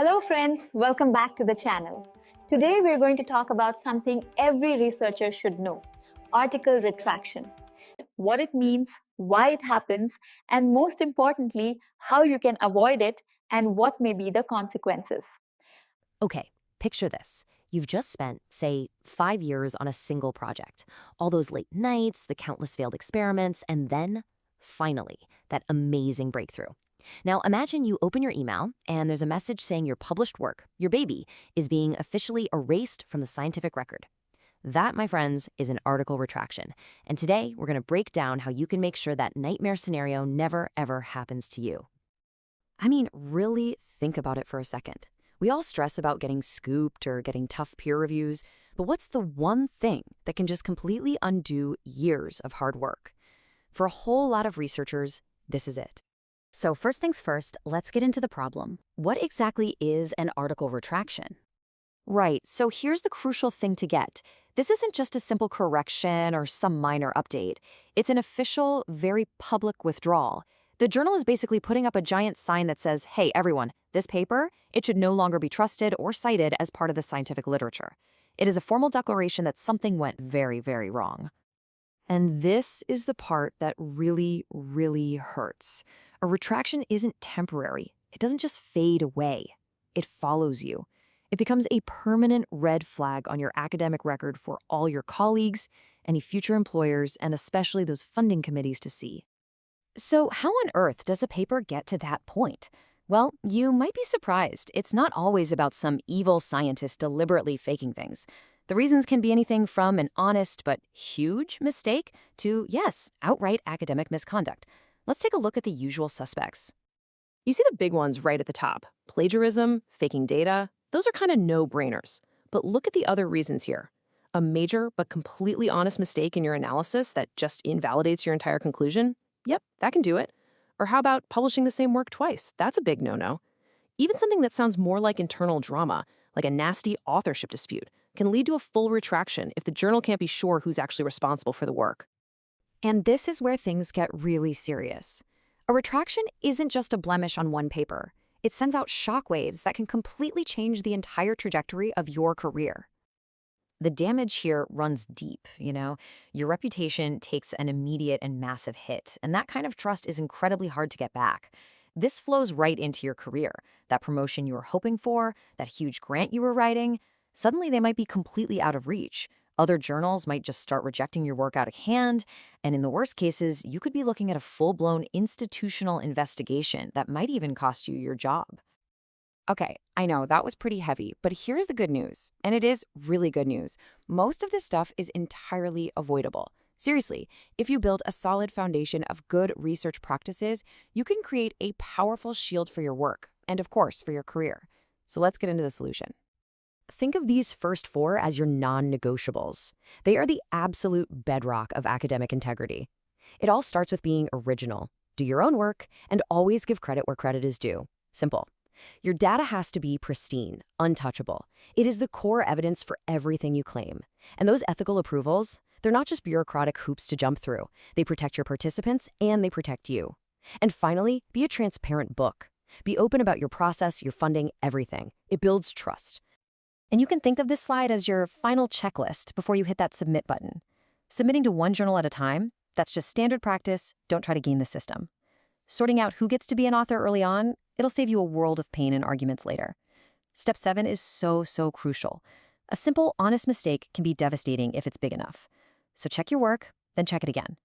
Hello friends, welcome back to the channel. Today we're going to talk about something every researcher should know, article retraction. What it means, why it happens, and most importantly, how you can avoid it and what may be the consequences. Okay, picture this. You've just spent, say, 5 years on a single project. All those late nights, the countless failed experiments, and then, finally, that amazing breakthrough. Now, imagine you open your email and there's a message saying your published work, your baby, is being officially erased from the scientific record. That, my friends, is an article retraction. And today, we're going to break down how you can make sure that nightmare scenario never, ever happens to you. I mean, really think about it for a second. We all stress about getting scooped or getting tough peer reviews, but what's the one thing that can just completely undo years of hard work? For a whole lot of researchers, this is it. So first things first, let's get into the problem. What exactly is an article retraction? Right, so here's the crucial thing to get. This isn't just a simple correction or some minor update. It's an official, very public withdrawal. The journal is basically putting up a giant sign that says, hey, everyone, this paper, it should no longer be trusted or cited as part of the scientific literature. It is a formal declaration that something went very, very wrong. And this is the part that really, really hurts. A retraction isn't temporary. It doesn't just fade away. It follows you. It becomes a permanent red flag on your academic record for all your colleagues, any future employers, and especially those funding committees to see. So how on earth does a paper get to that point? Well, you might be surprised. It's not always about some evil scientist deliberately faking things. The reasons can be anything from an honest but huge mistake to, yes, outright academic misconduct. Let's take a look at the usual suspects. You see the big ones right at the top. Plagiarism, faking data, those are kind of no-brainers. But look at the other reasons here. A major but completely honest mistake in your analysis that just invalidates your entire conclusion? Yep, that can do it. Or how about publishing the same work twice? That's a big no-no. Even something that sounds more like internal drama, like a nasty authorship dispute, can lead to a full retraction if the journal can't be sure who's actually responsible for the work. And this is where things get really serious. A retraction isn't just a blemish on one paper. It sends out shockwaves that can completely change the entire trajectory of your career. The damage here runs deep, Your reputation takes an immediate and massive hit, and that kind of trust is incredibly hard to get back. This flows right into your career. That promotion you were hoping for, that huge grant you were writing, suddenly they might be completely out of reach. Other journals might just start rejecting your work out of hand, and in the worst cases, you could be looking at a full-blown institutional investigation that might even cost you your job. Okay, I know that was pretty heavy, but here's the good news, and it is really good news. Most of this stuff is entirely avoidable. Seriously, if you build a solid foundation of good research practices, you can create a powerful shield for your work, and of course, for your career. So let's get into the solution. Think of these first four as your non-negotiables. They are the absolute bedrock of academic integrity. It all starts with being original, do your own work, and always give credit where credit is due. Simple. Your data has to be pristine, untouchable. It is the core evidence for everything you claim. And those ethical approvals, they're not just bureaucratic hoops to jump through. They protect your participants and they protect you. And finally, be a transparent book. Be open about your process, your funding, everything. It builds trust. And you can think of this slide as your final checklist before you hit that submit button. Submitting to one journal at a time, that's just standard practice. Don't try to game the system. Sorting out who gets to be an author early on, it'll save you a world of pain and arguments later. Step 7 is so crucial. A simple, honest mistake can be devastating if it's big enough. So check your work, then check it again.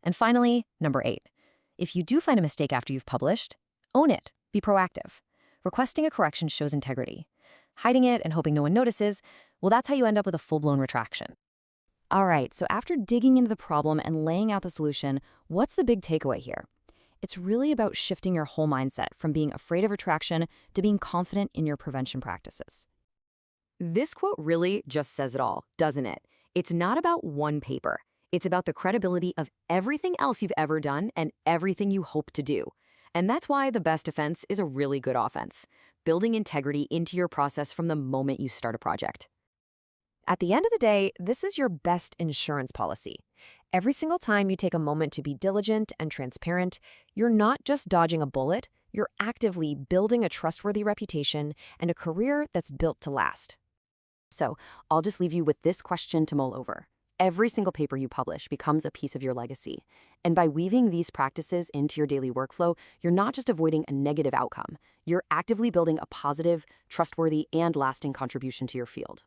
And finally, number 8. If you do find a mistake after you've published, own it. Be proactive. Requesting a correction shows integrity. Hiding it and hoping no one notices, well, that's how you end up with a full-blown retraction. All right, so after digging into the problem and laying out the solution, what's the big takeaway here? It's really about shifting your whole mindset from being afraid of retraction to being confident in your prevention practices. This quote really just says it all, doesn't it? It's not about one paper. It's about the credibility of everything else you've ever done and everything you hope to do. And that's why the best defense is a really good offense, building integrity into your process from the moment you start a project. At the end of the day, this is your best insurance policy. Every single time you take a moment to be diligent and transparent, you're not just dodging a bullet, You're actively building a trustworthy reputation and a career that's built to last. So, I'll just leave you with this question to mull over. Every single paper you publish becomes a piece of your legacy. And by weaving these practices into your daily workflow, you're not just avoiding a negative outcome. You're actively building a positive, trustworthy, and lasting contribution to your field.